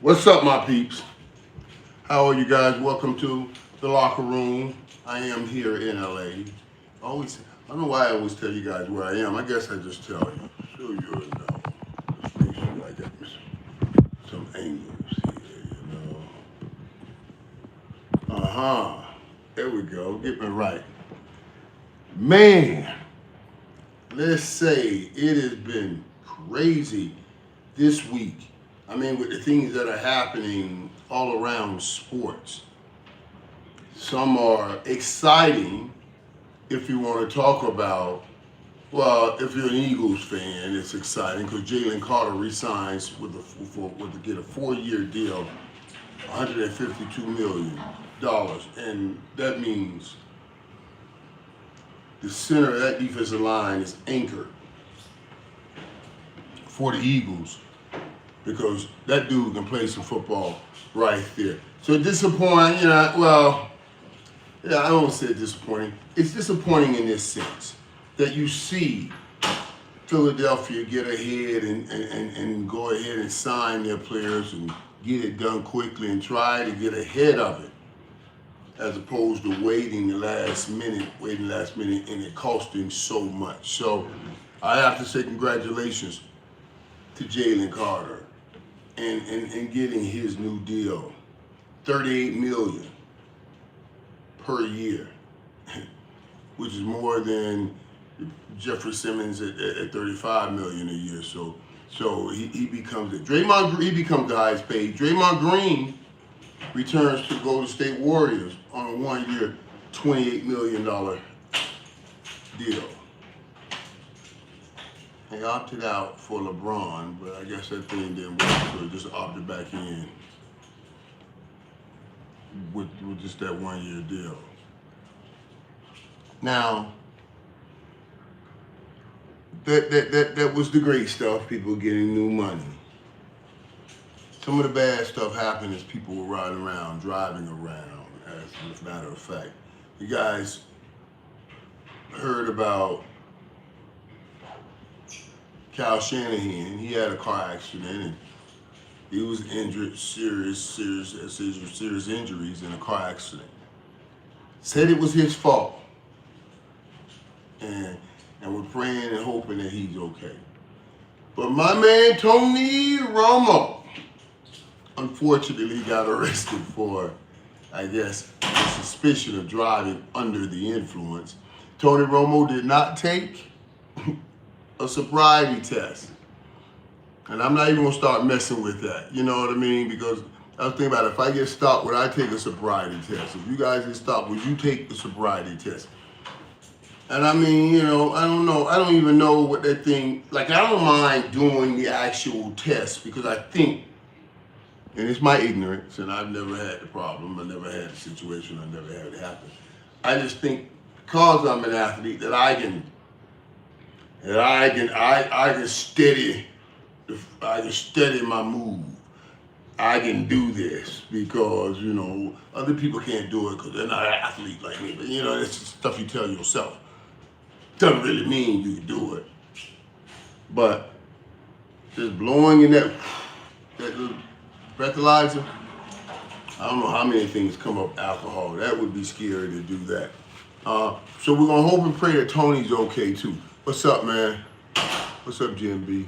What's up, my peeps? How are you guys? Welcome to the locker room. I am here in LA. I don't know why I always tell you guys where I am. I guess I just tell you. So you'll know. Let's make sure I got some angles here, There we go. Get me right. Man, let's say it has been crazy this week. I mean, with the things that are happening all around sports. Some are exciting if you want to talk about, well, if you're an Eagles fan, it's exciting because Jalen Carter resigns with to get a 4-year deal, $152 million. And that means the center of that defensive line is anchored for the Eagles because that dude can play some football right there. So disappointing, I don't say disappointing. It's disappointing in this sense that you see Philadelphia get ahead and go ahead and sign their players and get it done quickly and try to get ahead of it, as opposed to waiting the last minute, and it costing so much. So I have to say congratulations to Jalen Carter and getting his new deal, $38 million per year, which is more than Jeffrey Simmons at $35 million a year. So he becomes it. He becomes the highest paid. Draymond Green returns to Golden State Warriors on a 1-year, $28 million deal. He opted out for LeBron, but I guess that thing didn't work, so he just opted back in with just that 1-year deal. Now, that was the great stuff, people getting new money. Some of the bad stuff happened as people were riding around, driving around, as a matter of fact. You guys heard about Kyle Shanahan. He had a car accident and he was injured, serious injuries in a car accident. Said it was his fault. And we're praying and hoping that he's okay. But my man Tony Romo unfortunately got arrested for, I guess, suspicion of driving under the influence. Tony Romo did not take a sobriety test. And I'm not even gonna start messing with that. You know what I mean? Because I was thinking about it, if I get stopped, would I take a sobriety test? If you guys get stopped, would you take the sobriety test? And I mean, I don't know. I don't even know what that thing, I don't mind doing the actual test because I think, and it's my ignorance, and I've never had the problem, I never had the situation, I never had it happen. I just think because I'm an athlete that I can steady my move. I can do this because, other people can't do it because they're not an athlete like me. But, it's just stuff you tell yourself. Doesn't really mean you can do it. But just blowing in that little breathalyzer, I don't know how many things come up alcohol. That would be scary to do that. So we're going to hope and pray that Tony's okay too. What's up, man? What's up, GMB?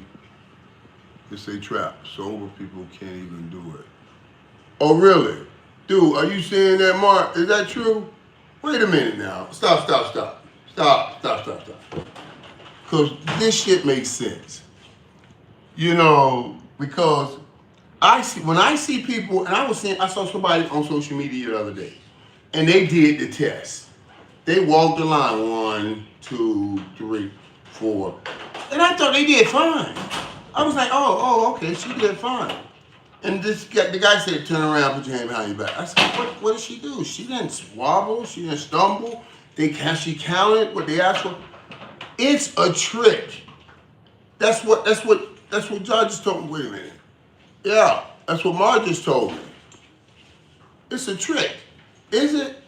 It's a trap. Sober people can't even do it. Oh, really? Dude, are you saying that, Mark? Is that true? Wait a minute now. Stop. Because this shit makes sense. Because when I see people, and I saw somebody on social media the other day, and they did the test. They walked the line 1, 2, 3, 4, and I thought they did fine. I was like, oh, okay, she did fine. And the guy said, turn around, put your hand behind your back. I said, what did she do? She didn't wobble, she didn't stumble. She counted what they asked for. It's a trick. That's what Judge just told me. Wait a minute. Yeah, that's what Mark just told me. It's a trick. Is it?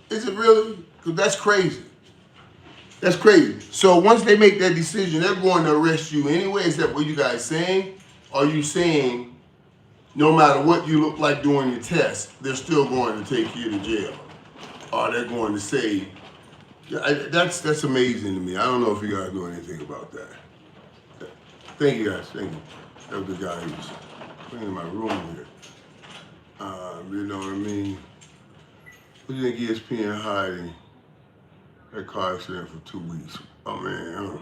Is it really? Because that's crazy. That's crazy. So once they make that decision, they're going to arrest you anyway. Is that what you guys saying? Are you saying no matter what you look like during your test, they're still going to take you to jail, or they're going to say, that's amazing to me. I don't know if you guys know anything about that. Thank you guys. Thank you. That was the guy who was cleaning my room here. You know what I mean? What do you think ESPN hiding that car accident for 2 weeks? Oh man,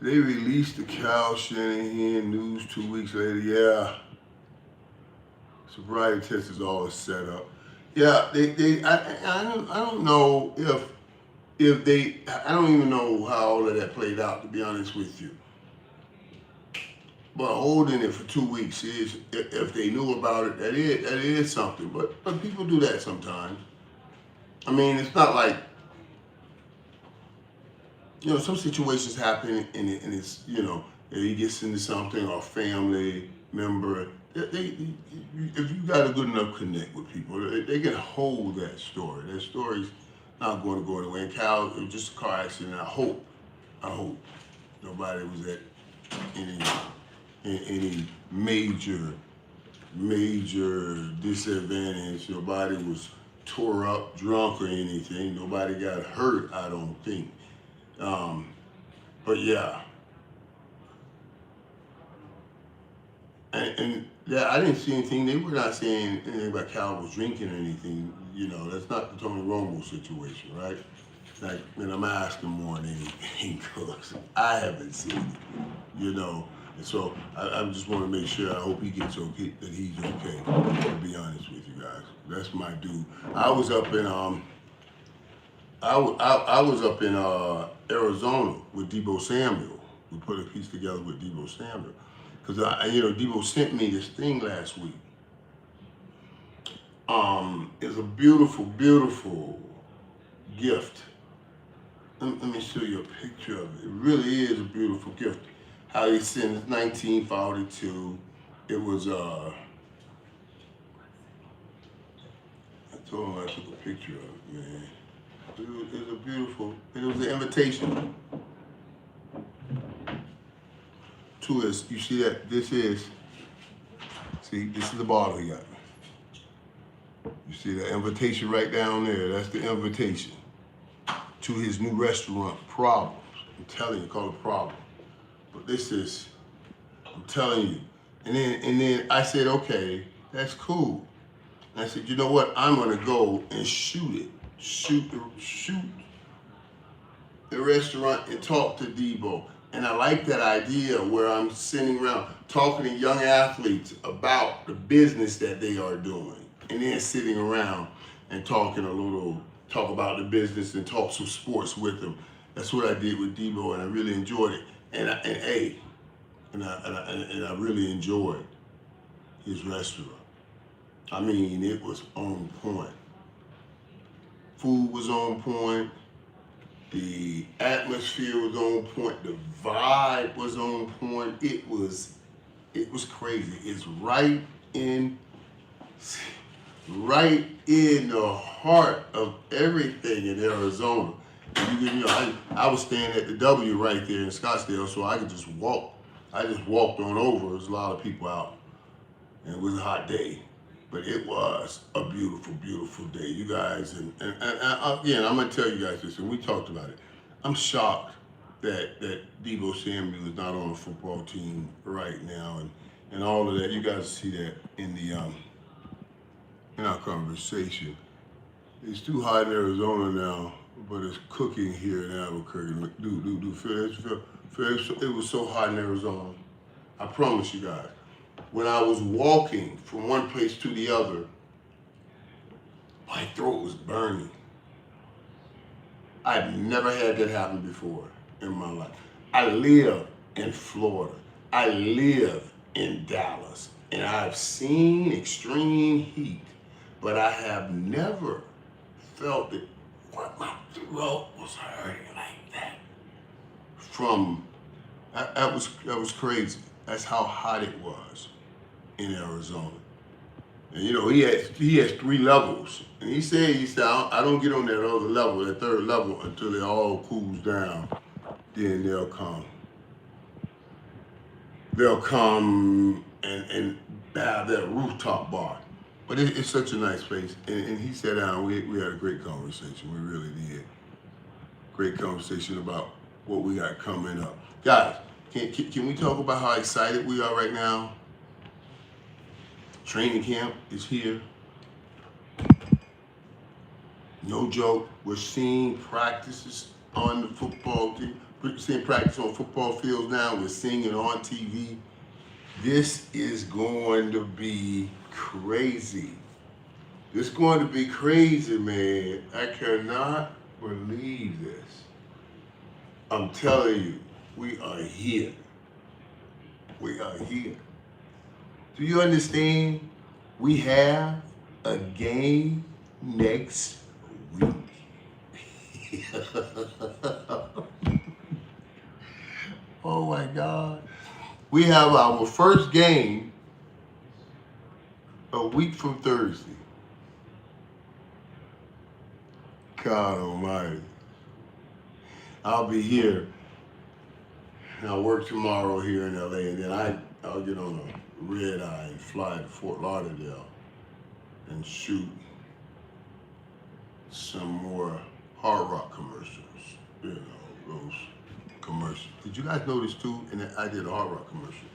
they released the Kyle Shanahan news 2 weeks later. Yeah, sobriety test is all set up. Yeah, I don't know if they, I don't even know how all of that played out, to be honest with you. But holding it for 2 weeks is, if they knew about it, that is something. But people do that sometimes. I mean, it's not like, some situations happen and it's, he gets into something, or a family member. If you got a good enough connect with people, they can hold that story. That story's not going to go anywhere. And Cal, it was just a car accident. I hope nobody was at any major disadvantage. Nobody was tore up, drunk, or anything. Nobody got hurt, I don't think. But yeah. And yeah, I didn't see anything. They were not saying anything about Cowboys drinking or anything. That's not the Tony Romo situation, right? Like, and I'm asking more than anything because I haven't seen it, And so I just want to make sure. I hope he gets okay, that he's okay. To be honest with you guys, that's my dude. I was up in Arizona with Deebo Samuel. We put a piece together with Deebo Samuel because Deebo sent me this thing last week. It's a beautiful, beautiful gift. Let me show you a picture of it. It really is a beautiful gift. How he sent it, 1942. It was, I told him I took a picture of it, man. It was a beautiful, it was an invitation to us. You see that? This is the bottle he got me. You see that invitation right down there? That's the invitation to his new restaurant, Problems. I'm telling you, call it Problems. But this is, I'm telling you. And then I said, okay, that's cool. And I said, you know what? I'm gonna go and shoot it. Shoot the restaurant and talk to Deebo. And I like that idea where I'm sitting around talking to young athletes about the business that they are doing. And then sitting around and talk about the business and talk some sports with them. That's what I did with Deebo, and I really enjoyed it. And I really enjoyed his restaurant. I mean, it was on point. Food was on point. The atmosphere was on point. The vibe was on point. It was crazy. It's right in the heart of everything in Arizona. I was staying at the W right there in Scottsdale, so I could just walk. I just walked on over. There's a lot of people out, and it was a hot day, but it was a beautiful, beautiful day. You guys, and again, I'm gonna tell you guys this, and we talked about it. I'm shocked that Deebo Samuel is not on a football team right now, and all of that. You guys see that in our conversation. It's too hot in Arizona now, but it's cooking here in Albuquerque. It was so hot in Arizona. I promise you guys. When I was walking from one place to the other, my throat was burning. I've never had that happen before in my life. I live in Florida. I live in Dallas. And I've seen extreme heat, but I have never felt it. What, my throat was hurting like that. That was crazy. That's how hot it was in Arizona. And he has 3 levels. And he said, I don't get on that other level, that 3rd level, until it all cools down. Then they'll come and have that rooftop bar. But it's such a nice place. And he sat down. We had a great conversation. We really did. Great conversation about what we got coming up. Guys, can we talk about how excited we are right now? Training camp is here. No joke. We're seeing practices on the football team. We're seeing practice on football fields now. We're seeing it on TV. This is going to be crazy. It's going to be crazy, man. I cannot believe this. I'm telling you, we are here. We are here. Do you understand? We have a game next week. Oh my God. We have our first game a week from Thursday. God almighty. I'll be here. And I'll work tomorrow here in LA, and then I'll get on a red eye and fly to Fort Lauderdale and shoot some more Hard Rock commercials. You know, those commercials. Did you guys notice too? And I did a Hard Rock commercial.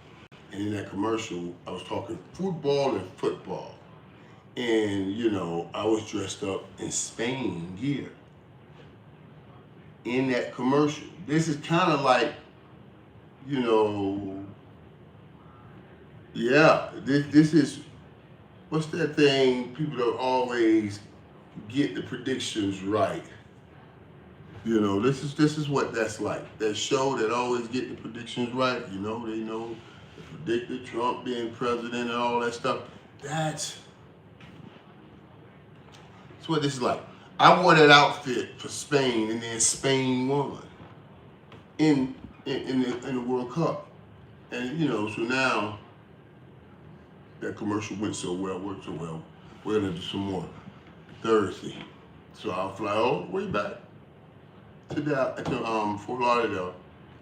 And in that commercial, I was talking football and football. And, you know, I was dressed up in Spain gear in that commercial. This is kind of like, you know, yeah, this is, what's that thing? People don't always get the predictions right. You know, this is what that's like. That show that always get the predictions right. You know, they know, they predicted Trump being president and all that stuff. That's what this is like. I wore that outfit for Spain, and then Spain won in the World Cup. And you know, so now that commercial went so well, worked so well. We're gonna do some more Thursday. So I'll fly all the way back to Fort Lauderdale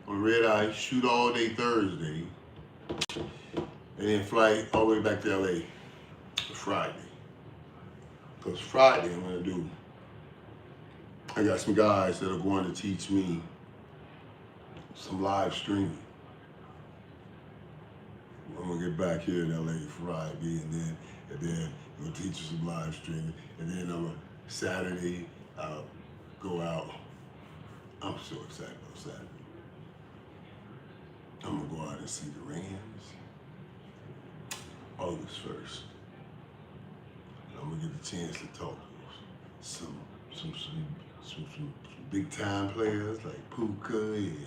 on red eye, shoot all day Thursday, and then fly all the way back to LA Friday. Because Friday I got some guys that are going to teach me some live streaming. I'm gonna get back here in LA Friday, and then we'll teach you some live streaming, and then Saturday I'll go out. I'm so excited about Saturday. I'm gonna go out and see the Rams August 1st. I'm gonna get the chance to talk to some big time players like Puka and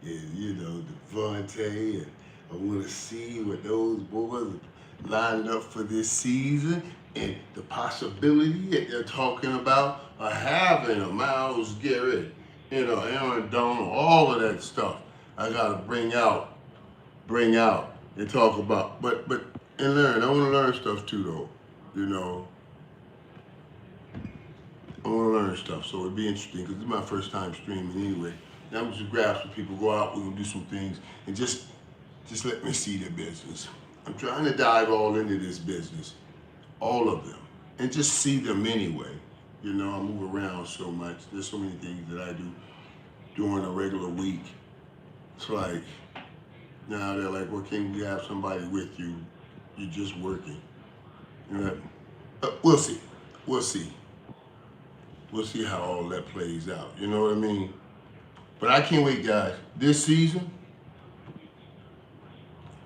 you know, Devontae, and I want to see what those boys are lining up for this season, and the possibility that they're talking about of having a Myles Garrett, you know, Aaron Donald, all of that stuff. I gotta bring out and talk about, but and learn. I want to learn stuff too, though. You know, I want to learn stuff, so it'd be interesting because it's my first time streaming anyway. And I'm just grab some people, go out, we're gonna do some things, and just let me see their business. I'm trying to dive all into this business, all of them, and just see them anyway. You know, I move around so much. There's so many things that I do during a regular week. It's like, now they're like, well, can we have somebody with you? You're just working. You know, we'll see. We'll see. We'll see how all that plays out. You know what I mean? But I can't wait, guys. This season,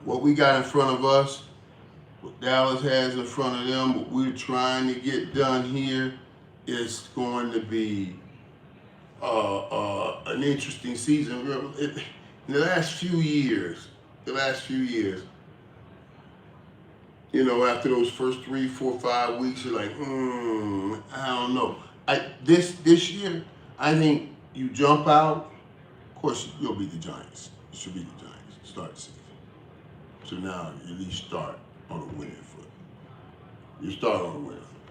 what we got in front of us, what Dallas has in front of them, what we're trying to get done here, is going to be an interesting season. In the last few years, you know, after those first 3, 4, 5 weeks, you're like, I don't know. This year, I think you jump out. Of course, you'll beat the Giants. You should beat the Giants. Start the season. So now you at least start on a winning foot. You start on a winning foot.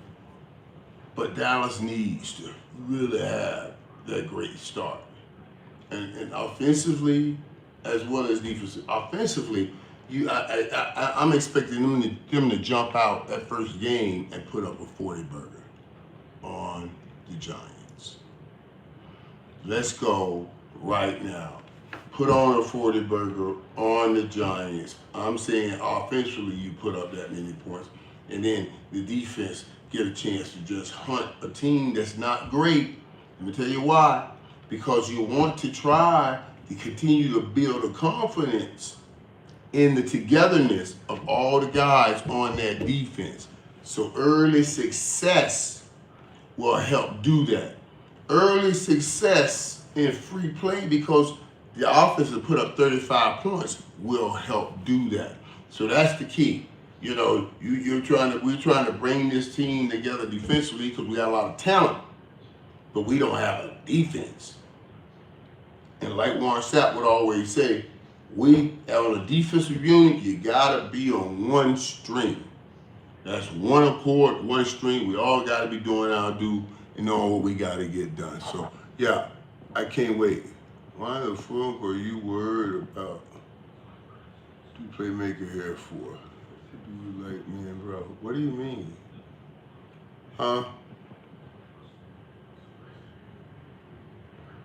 But Dallas needs to really have that great start. And offensively, as well as defensively. Offensively, I'm expecting them to jump out that first game and put up a 40 burger on the Giants. Let's go right now. Put on a 40 burger on the Giants. I'm saying offensively you put up that many points. And then the defense get a chance to just hunt a team that's not great. Let me tell you why. Because you want to try to continue to build a confidence in the togetherness of all the guys on that defense. So early success will help do that. Early success in free play, because the offense to put up 35 points will help do that. So that's the key. You know, we're trying to bring this team together defensively because we got a lot of talent, but we don't have a defense. And like Warren Sapp would always say, we on a defensive unit, you gotta be on one string. That's one accord, one string. We all gotta be doing our due and knowing what we gotta get done. So yeah, I can't wait. Why the fuck are you worried about two playmaker here for? Do you like me and bro? What do you mean? Huh?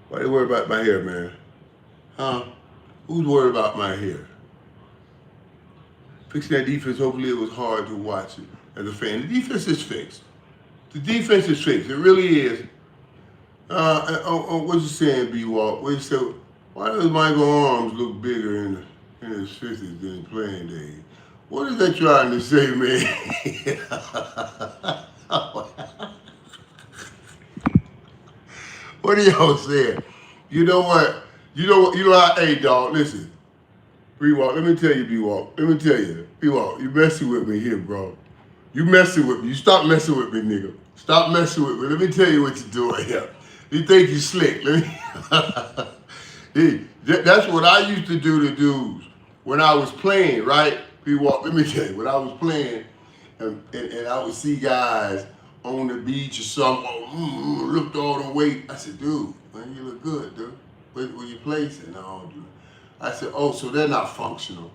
Why you worried about my hair, man? Huh? Who's worried about my hair? Fixing that defense, hopefully it was hard to watch it as a fan. The defense is fixed. The defense is fixed. It really is. What you saying, B-Walk? What you say? Why does Michael Arms look bigger in his 50s than his playing days? What is that trying to say, man? What are y'all saying? You know what? Hey, dog, listen. B-Walk, let me tell you, B-Walk. Let me tell you. B-Walk, you messing with me here, bro. You messing with me. You stop messing with me, nigga. Stop messing with me. Let me tell you what you're doing here. You think you slick. That's what I used to do to dudes when I was playing, right? B-Walk, let me tell you, when I was playing and I would see guys on the beach or something, lift all the weight. I said, dude, man, you look good, dude. Where you placing? No, dude. I said, oh, so they're not functional.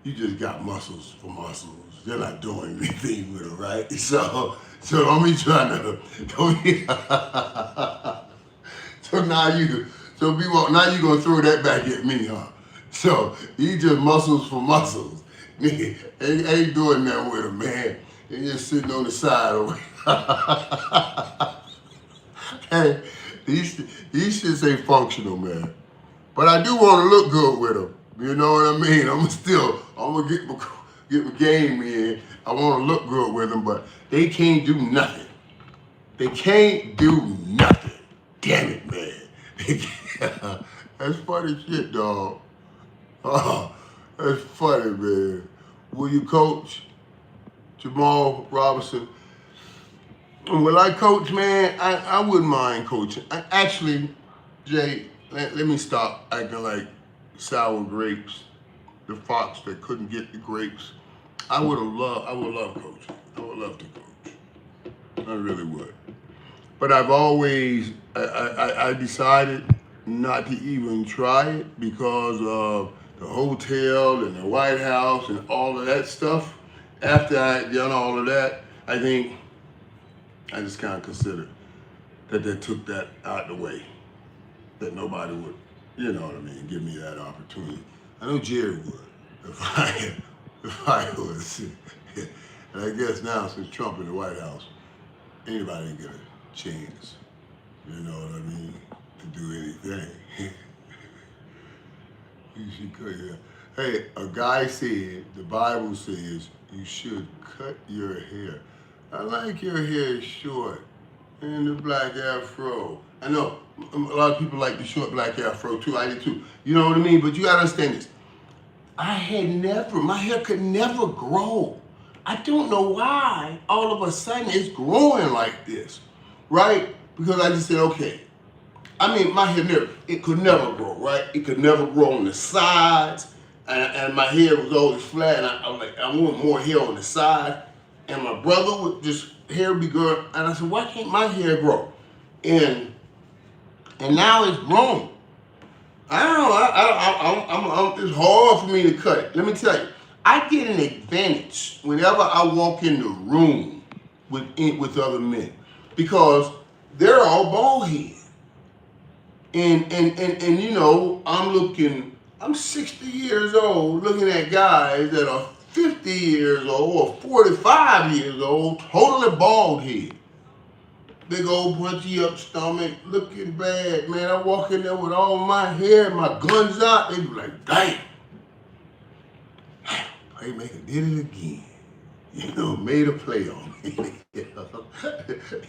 You just got muscles for muscles. They're not doing anything with them, right? So don't be trying to, so now you gonna throw that back at me, huh? So you just muscles for muscles. Nigga, ain't doing nothing with them, man. They just sitting on the side over. Hey, these shits ain't functional, man. But I do want to look good with them. You know what I mean? I'm gonna get my game in. I want to look good with them, but they can't do nothing. They can't do nothing. Damn it, man. That's funny shit, dog. Oh, that's funny, man. Will you coach Jamal Robinson? Will I coach, man? I wouldn't mind coaching. Actually, Jay, let me stop acting like sour grapes, the fox that couldn't get the grapes. I would love coaching. I would love to coach. I really would. But I've always, I decided not to even try it because of the hotel and the White House and all of that stuff. After I had done all of that, I think I just kind of considered that they took that out of the way. That nobody would, you know what I mean, give me that opportunity. I know Jerry would if I was. And I guess now since Trump in the White House, anybody can get a chance, you know what I mean, to do anything. You should cut your hair. Hey, a guy said, the Bible says you should cut your hair. I like your hair short and the black afro. I know a lot of people like the short black afro too. I did too. You know what I mean? But you gotta understand this. My hair could never grow. I don't know why all of a sudden it's growing like this, right? Because I just said, okay. I mean, my hair it could never grow, right? It could never grow on the sides, and my hair was always flat, and I was like, I want more hair on the side. And my brother would just hair be growing, and I said, why can't my hair grow? And now it's grown. I don't know. It's hard for me to cut it. Let me tell you. I get an advantage whenever I walk in the room with other men because they're all bald head. And you know, I'm 60 years old looking at guys that are 50 years old or 45 years old, totally bald head. Big old punchy up stomach, looking bad, man. I walk in there with all my hair, my guns out, they be like, damn. Playmaker did it again. You know, made a play on me.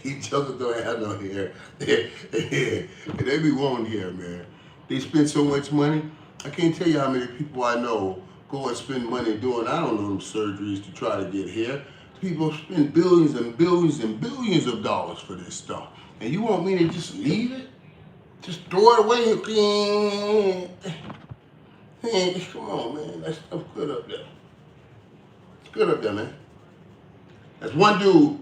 He jokers don't have no hair. And they be wanting hair, man. They spend so much money. I can't tell you how many people I know go and spend money doing, I don't know, them surgeries to try to get hair. People spend billions and billions and billions of dollars for this stuff. And you want me to just leave it? Just throw it away? Come on, man. That stuff good up there. It's good up there, man. There's one dude,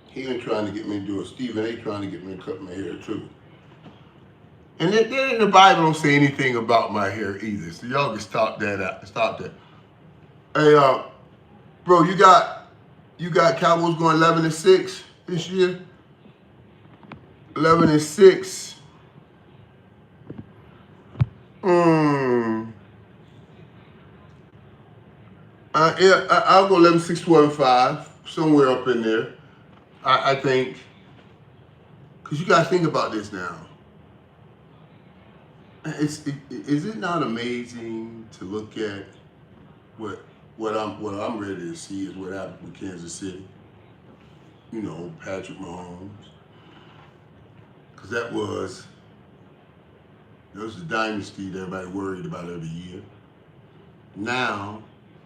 he ain't trying to get me to do it. Stephen ain't trying to get me to cut my hair too. And then the Bible don't say anything about my hair either. So y'all can stop that out. Stop that. Hey, bro, you got Cowboys going 11-6 this year? 11-6. I'll go 11-6, 12-5, somewhere up in there. I think, because you guys think about this now. Is it not amazing to look at what I'm ready to see is what happened with Kansas City? You know, Patrick Mahomes, because that was a dynasty that everybody worried about every year. Now,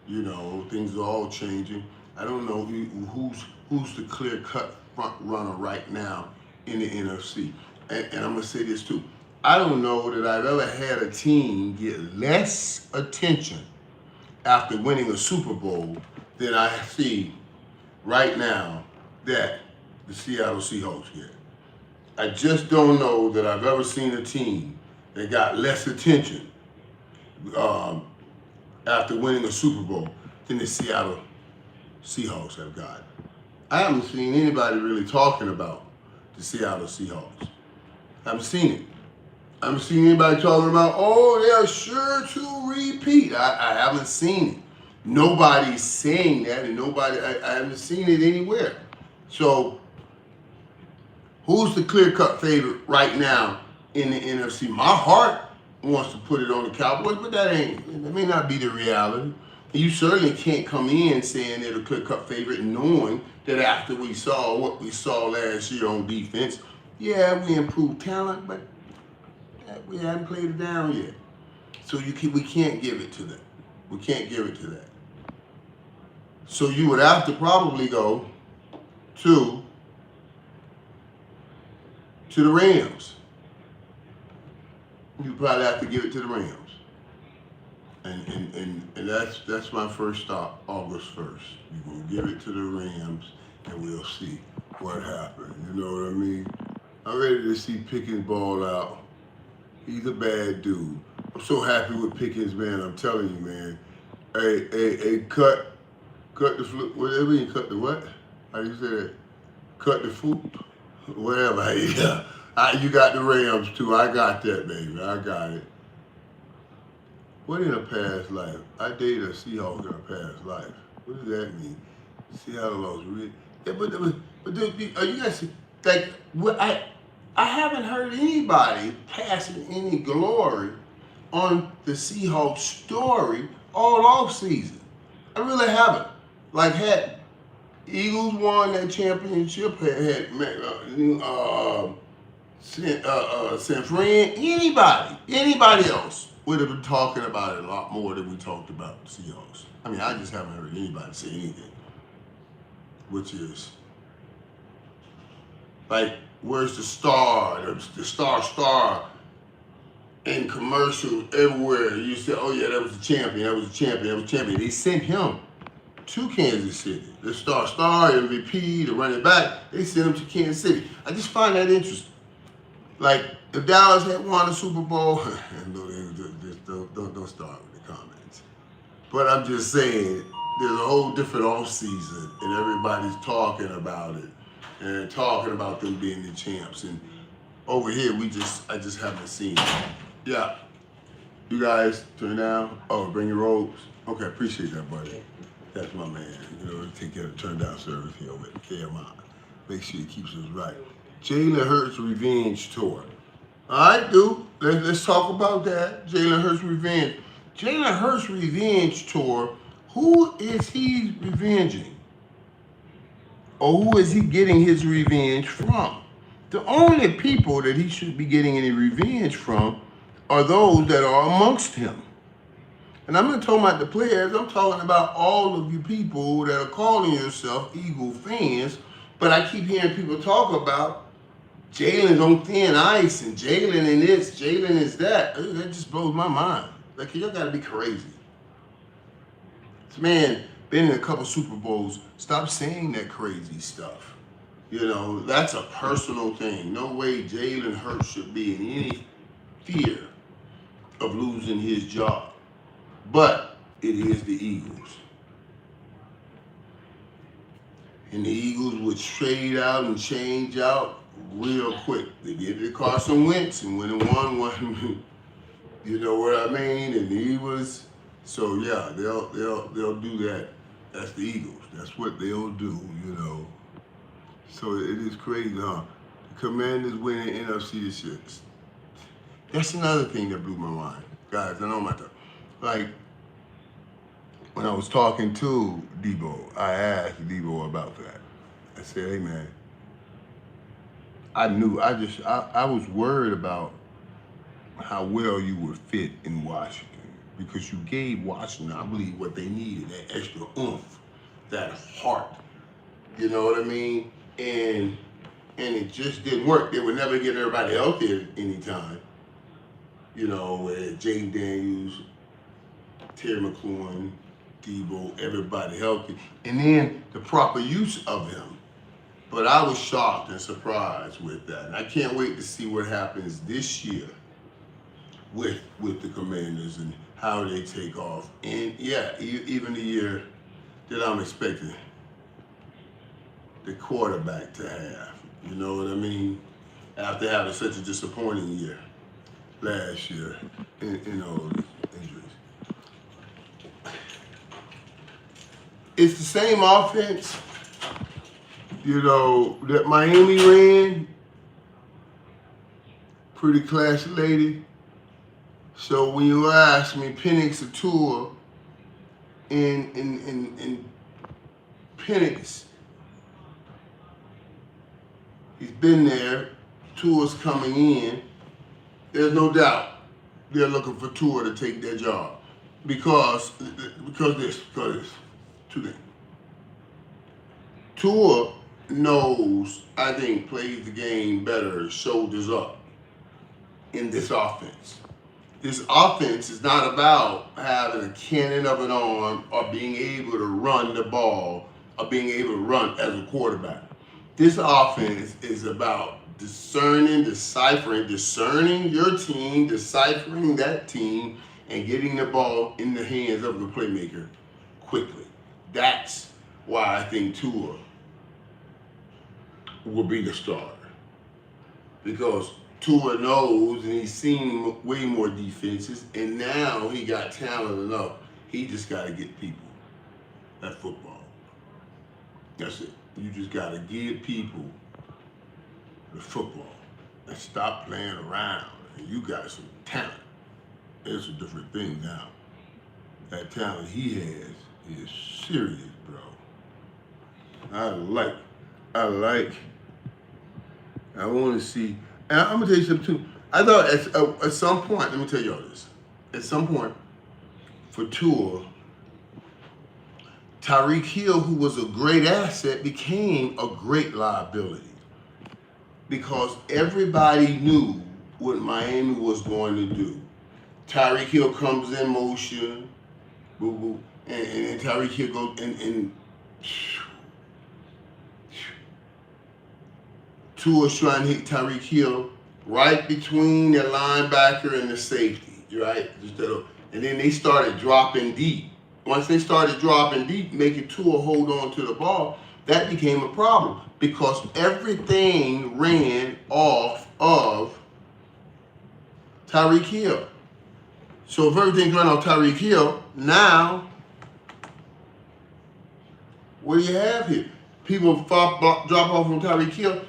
you know, things are all changing. I don't know who's the clear-cut front runner right now in the NFC. And I'm going to say this too. I don't know that I've ever had a team get less attention after winning a Super Bowl than I see right now that the Seattle Seahawks get. I just don't know that I've ever seen a team that got less attention after winning a Super Bowl than the Seattle Seahawks have got. I haven't seen anybody really talking about the Seattle Seahawks. I haven't seen it. I haven't seen anybody talking about, oh, they're sure to repeat. I haven't seen it. Nobody's saying that, and I haven't seen it anywhere. So, who's the clear-cut favorite right now in the NFC? My heart wants to put it on the Cowboys, but that may not be the reality. You certainly can't come in saying they're the clear-cut favorite knowing that after we saw what we saw last year on defense, yeah, we improved talent, but we haven't played it down yet. So we can't give it to them. We can't give it to that. So you would have to probably go to the Rams. You probably have to give it to the Rams. And that's my first stop, August 1st. You're going to give it to the Rams, and we'll see what happens. You know what I mean? I'm ready to see Pickens ball out. He's a bad dude. I'm so happy with Pickens, man. I'm telling you, man. Hey, cut the flip. Whatever you cut the what? How do you say that? Cut the food. Whatever. Yeah. You got the Rams too. I got that, baby. I got it. What in a past life? I dated a Seahawk in a past life. What does that mean? Seattle lost. Yeah, but are you guys like what I haven't heard anybody passing any glory on the Seahawks story all off season. I really haven't. Like had Eagles won that championship, had San Fran, anybody else would have been talking about it a lot more than we talked about the Seahawks. I mean, I just haven't heard anybody say anything, which is like, where's the star? The star in commercials everywhere. You say, oh yeah, that was the champion, that was the champion, that was the champion. They sent him to Kansas City. The star, MVP, the running back, they sent him to Kansas City. I just find that interesting. Like, if Dallas had won the Super Bowl, don't start with the comments. But I'm just saying, there's a whole different off season, and everybody's talking about it and talking about them being the champs. And over here, I just haven't seen it. Yeah. You guys turn down. Oh, bring your robes. Okay, appreciate that, buddy. That's my man. Take care of the turn down service here with KMI. Make sure he keeps us right. Jalen Hurts revenge tour. All right, dude. Let's talk about that. Jalen Hurts revenge. Jalen Hurts revenge tour. Who is he revenging? Or who is he getting his revenge from? The only people that he should be getting any revenge from are those that are amongst him. And I'm not talking about the players. I'm talking about all of you people that are calling yourself Eagle fans. But I keep hearing people talk about Jalen's on thin ice and Jalen and this, Jalen is that. That just blows my mind. Like, y'all gotta be crazy. This man been in a couple Super Bowls. Stop saying that crazy stuff. That's a personal thing. No way Jalen Hurts should be in any fear of losing his job. But it is the Eagles. And the Eagles would trade out and change out real quick. They did it to Carson Wentz and went and won one. You know what I mean? And he was, so yeah, they'll do that. That's the Eagles. That's what they'll do, So it is crazy, huh? The Commanders winning NFC this year. That's another thing that blew my mind. Guys, I know my time. Like, when I was talking to Deebo, I asked Deebo about that. I said, hey man, I was worried about how well you would fit in Washington because you gave Washington, I believe, what they needed, that extra oomph, that heart. You know what I mean? And it just didn't work. They would never get everybody out there anytime. Jaden Daniels, Terry McLaurin, Deebo, everybody healthy. And then the proper use of him. But I was shocked and surprised with that. And I can't wait to see what happens this year with the Commanders and how they take off. And yeah, even the year that I'm expecting the quarterback to have. You know what I mean? After having such a disappointing year last year in all the injuries. It's the same offense, that Miami ran. Pretty classy lady. So when you ask me, Penix a tour, in Penix, he's been there. Tour's coming in. There's no doubt they're looking for Tua to take their job because two things. Tua knows, I think, plays the game better, shoulders up in this offense. This offense is not about having a cannon of an arm or being able to run the ball or being able to run as a quarterback. This offense is about discerning your team, deciphering that team, and getting the ball in the hands of the playmaker quickly. That's why I think Tua will be the starter. Because Tua knows and he's seen way more defenses, and now he got talent enough. He just got to get people that football. That's it. You just got to give people the football and stop playing around. And you got some talent. It's a different thing now. That talent he has is serious, bro. I want to see. And I'm going to tell you something too. I thought at some point, let me tell y'all this. At some point, for Tua, Tyreek Hill, who was a great asset, became a great liability. Because everybody knew what Miami was going to do. Tyreek Hill comes in motion, boo boo, and Tyreek Hill goes and Tua's trying to hit Tyreek Hill right between the linebacker and the safety, right? And then they started dropping deep. Once they started dropping deep, making Tua hold on to the ball, that became a problem because everything ran off of Tyreek Hill. So if everything's running off Tyreek Hill, now what do you have here? People drop off from Tyreek Hill,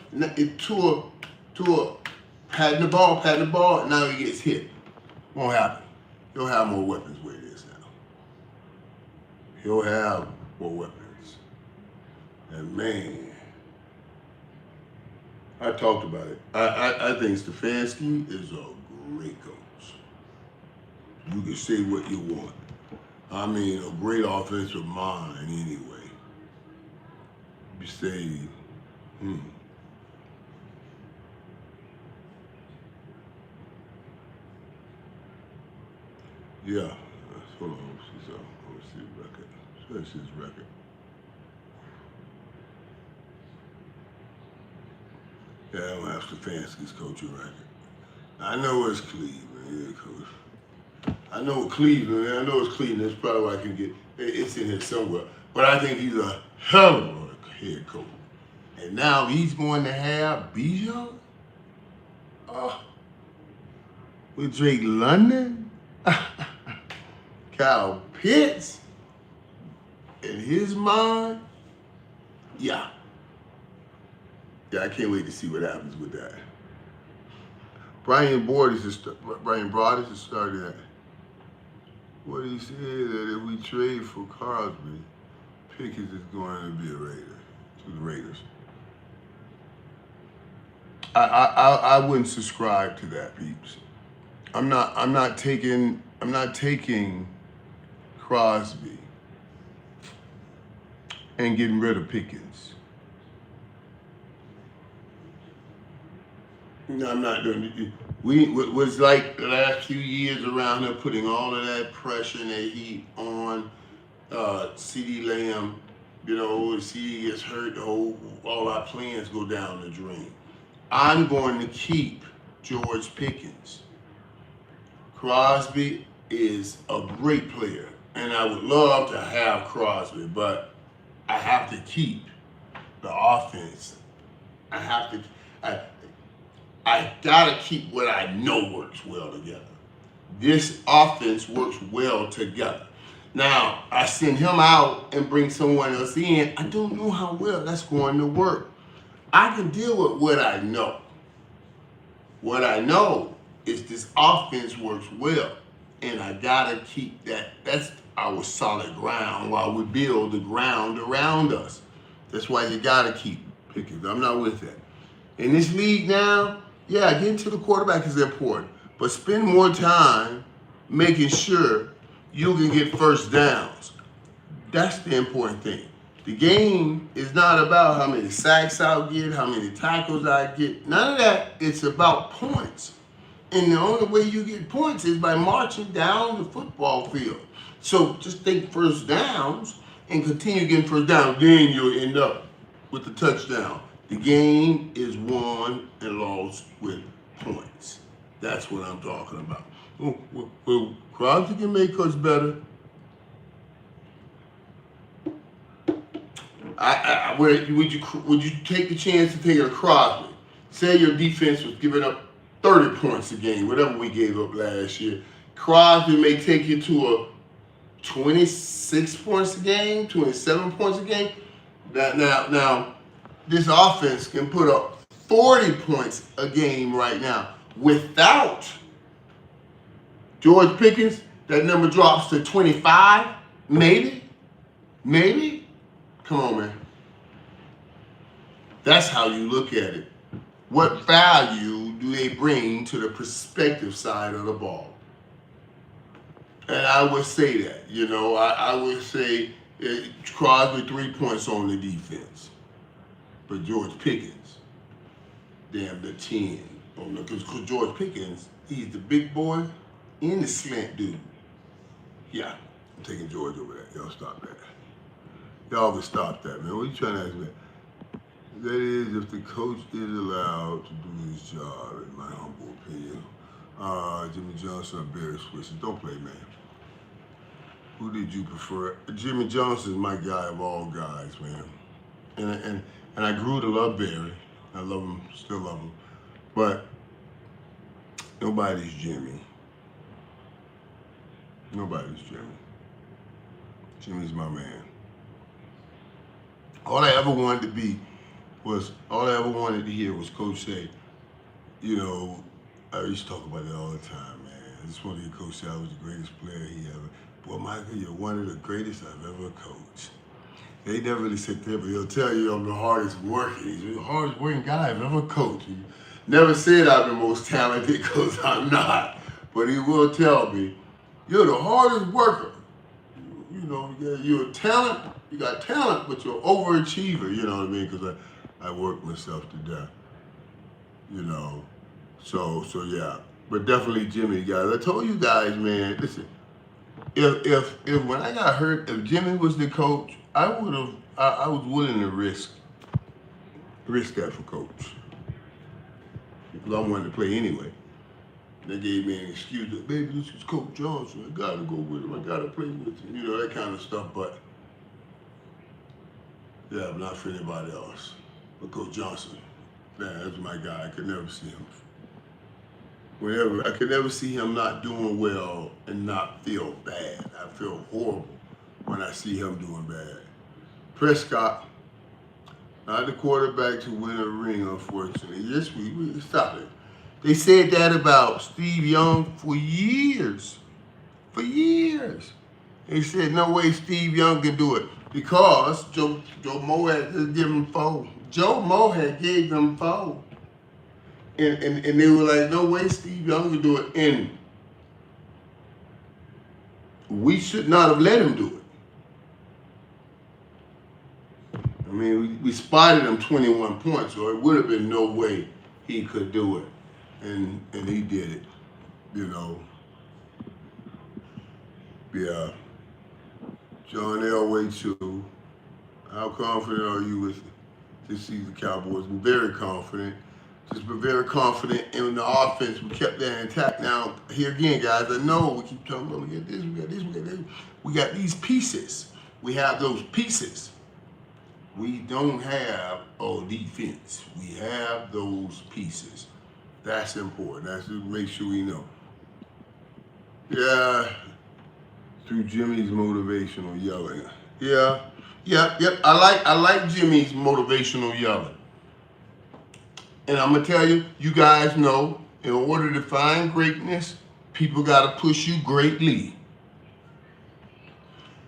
Tua patting the ball, and now he gets hit. Won't happen. He'll have more weapons where it is now. He'll have more weapons. And man, I talked about it. I think Stefanski is a great coach. You can say what you want. I mean, a great offensive mind anyway. You say, yeah. Hold on, let me see the record. That's his record. Yeah, I don't have Stefanski's coaching record. I know it's Cleveland, yeah, coach. I know Cleveland. That's probably why I can get. It's in here somewhere. But I think he's a hell of a head coach. And now he's going to have Bijan with Drake London, Kyle Pitts, in his mind. Yeah, I can't wait to see what happens with that. Brian Broaddus has started that. What he said that if we trade for Crosby, Pickens is going to be a Raider to the Raiders. I wouldn't subscribe to that, peeps. I'm not taking Crosby and getting rid of Pickens. No, I'm not doing it. It was like the last few years around here putting all of that pressure and that heat on CeeDee Lamb. You know, if CeeDee gets hurt, all our plans go down the drain. I'm going to keep George Pickens. Crosby is a great player, and I would love to have Crosby, but I have to keep the offense. I gotta keep what I know works well together. This offense works well together. Now, I send him out and bring someone else in. I don't know how well that's going to work. I can deal with what I know. What I know is this offense works well, and I gotta keep that. That's our solid ground while we build the ground around us. That's why you gotta keep Pickens. I'm not with that. In this league now, yeah, getting to the quarterback is important, but spend more time making sure you can get first downs. That's the important thing. The game is not about how many sacks I get, how many tackles I get. None of that. It's about points. And the only way you get points is by marching down the football field. So just think first downs and continue getting first downs. Then you'll end up with the touchdown. The game is won and lost with points. That's what I'm talking about. Well, Crosby can make us better. Would you take the chance to take a Crosby? Say your defense was giving up 30 points a game, whatever we gave up last year. Crosby may take you to a 26 points a game, 27 points a game. Now, this offense can put up 40 points a game right now. Without George Pickens, that number drops to 25, maybe. Come on, man. That's how you look at it. What value do they bring to the prospective side of the ball? And I would say that, I would say Crosby 3 points on the defense. But George Pickens, damn, the 10. Because George Pickens, he's the big boy and the slant dude. Yeah, I'm taking George over that. Y'all stop that. Y'all would stop that, man. What are you trying to ask me? That is, if the coach is allowed to do his job, in my humble opinion. Jimmy Johnson or Barry Switzer. Don't play, man. Who did you prefer? Jimmy Johnson's my guy of all guys, man. And I grew to love Barry. I love him, still love him. But nobody's Jimmy. Nobody's Jimmy. Jimmy's my man. All I ever wanted to hear was Coach say, you know, I used to talk about it all the time, man. I just wanted to hear Coach say I was the greatest player he ever. Boy, Michael, you're one of the greatest I've ever coached. They never really said that, but he'll tell you I'm the hardest working. He's the hardest working guy I've ever coached. He never said I'm the most talented because I'm not. But he will tell me, you're the hardest worker. You know, you're a talent. You got talent, but you're an overachiever. You know what I mean? Because I work myself to death. You know, so yeah. But definitely Jimmy, guys. I told you guys, man. Listen, if when I got hurt, if Jimmy was the coach, I was willing to risk that for Coach. Because I wanted to play anyway. They gave me an excuse that, baby, this is Coach Johnson. I gotta go with him. I gotta play with him. You know, that kind of stuff. But yeah, but not for anybody else. But Coach Johnson, man, that's my guy. I could never see him. I could never see him not doing well and not feel bad. I feel horrible when I see him doing bad. Prescott, not the quarterback to win a ring, unfortunately. Yes, we stop it. They said that about Steve Young for years. For years. They said no way Steve Young can do it because Joe Moe had given him 4. Joe Moe had gave them 4. And they were like, no way Steve Young can do it. And we should not have let him do it. I mean, we spotted him 21 points, so it would have been no way he could do it. And he did it, you know. Yeah. John Elway, too. How confident are you with this season, Cowboys? I'm very confident. Just been very confident in the offense. We kept that intact. Now, here again, guys, I know we keep talking about we got this, we got this, we got this. We got these pieces. We have those pieces. We don't have defense. We have those pieces. That's important. That's to make sure we know. Yeah, through Jimmy's motivational yelling. Yep. I like Jimmy's motivational yelling. And I'm gonna tell you, you guys know, in order to find greatness, people gotta push you greatly.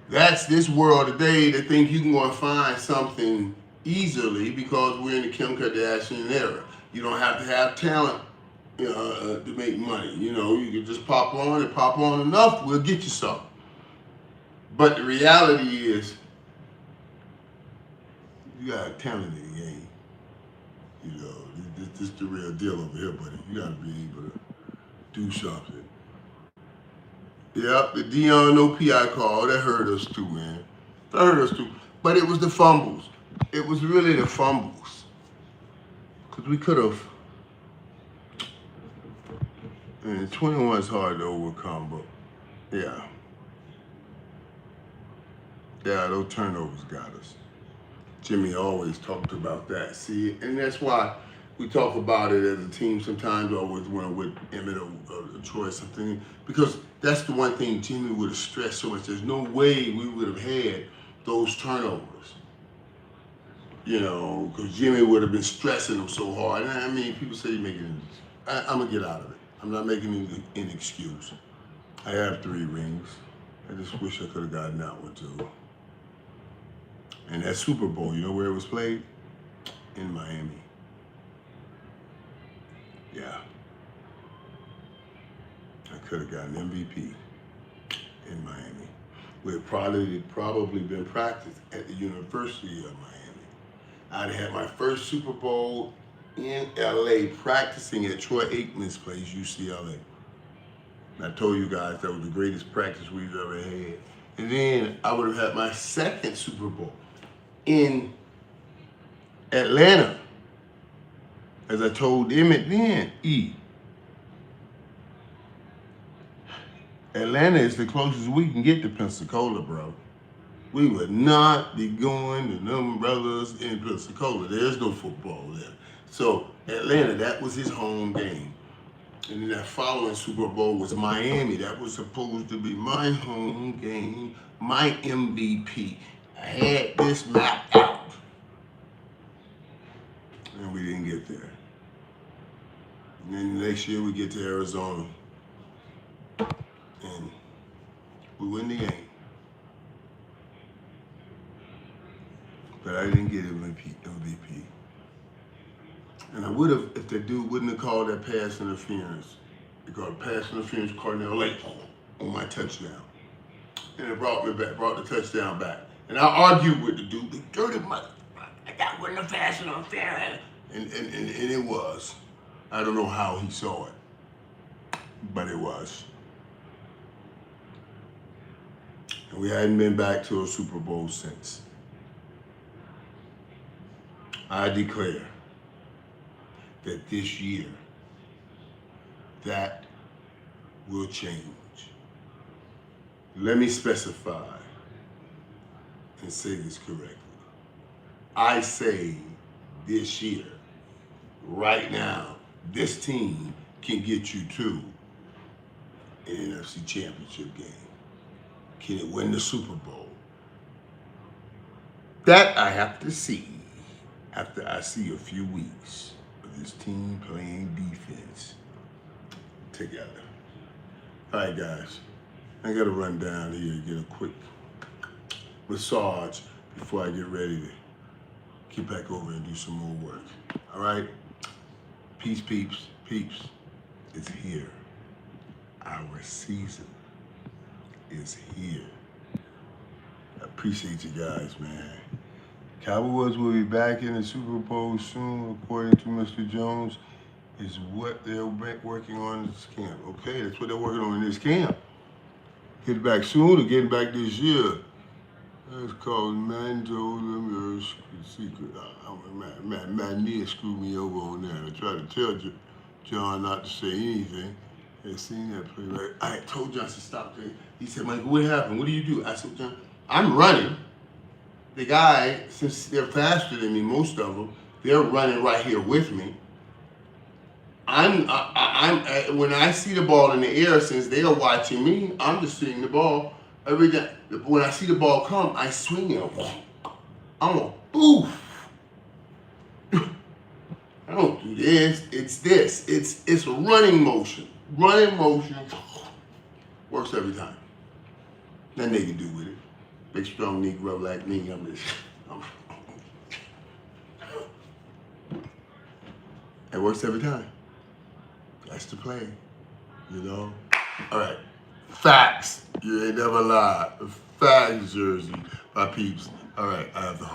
That's this world today that think you can go and find something easily because we're in the Kim Kardashian era. You don't have to have talent to make money. You know, you can just pop on enough, we'll get you something. But the reality is, you got talent in the game. You know, this is the real deal over here, buddy. You got to be able to do something. Yep, the Dion no PI call, that hurt us too, man. That hurt us too. But it was the fumbles. It was really the fumbles. Because we could have. And 21 is hard to overcome, but yeah. Yeah, those turnovers got us. Jimmy always talked about that. See, and that's why we talk about it as a team. Sometimes I always went with Emmett or Troy or something, because that's the one thing Jimmy would have stressed so much. There's no way we would have had those turnovers. You know, because Jimmy would have been stressing them so hard. And I mean, people say you're making it. I'm going to get out of it. I'm not making an excuse. I have 3 rings. I just wish I could have gotten that one too. And that Super Bowl, you know where it was played? In Miami. Yeah. I could have gotten MVP in Miami. We had probably been practiced at the University of Miami. I'd had my first Super Bowl in LA practicing at Troy Aikman's place, UCLA. And I told you guys that was the greatest practice we've ever had. And then I would have had my second Super Bowl in Atlanta. As I told Emmett then, Atlanta is the closest we can get to Pensacola, bro. We would not be going to them brothers in Pensacola. There's no football there. So Atlanta, that was his home game. And then that following Super Bowl was Miami. That was supposed to be my home game, my MVP. I had this mapped out. And we didn't get there. And then the next year we get to Arizona. And we win the game. But I didn't get MVP. And I would have if the dude wouldn't have called that pass interference. They called pass interference Cardinal late on my touchdown. And it brought the touchdown back. And I argued with the dude, the dirty mother, that wasn't a pass interference. And it was. I don't know how he saw it, but it was. And we hadn't been back to a Super Bowl since. I declare that this year, that will change. Let me specify and say this correctly. I say this year, right now, this team can get you to an NFC Championship game. Can it win the Super Bowl? That I have to see after I see a few weeks of this team playing defense together. All right, guys, I got to run down here and get a quick massage before I get ready to get back over and do some more work. All right? Peace, peeps. It's here. Our season is here. I appreciate you guys, man. Cowboys will be back in the Super Bowl soon, according to Mr. Jones, is what they're working on in this camp. Okay, that's what they're working on in this camp. Get back soon or getting back this year. That's called man told them your secret. My knee screwed me over on that. I tried to tell John not to say anything. They seen that play right. I told John to stop there. He said, Michael, what happened? What do you do? I said, John, I'm running. The guy, since they're faster than me, most of them, they're running right here with me. When I see the ball in the air, since they are watching me, I'm just seeing the ball. Every day, when I see the ball come, I swing it. I'm a boof. I don't do this. It's this. It's a running motion. Running motion works every time. Nothing they can do with it. Big strong Negro like me. It works every time. That's the play, you know? All right. Facts. You ain't never lied. Facts, Jersey. My peeps. All right, I have the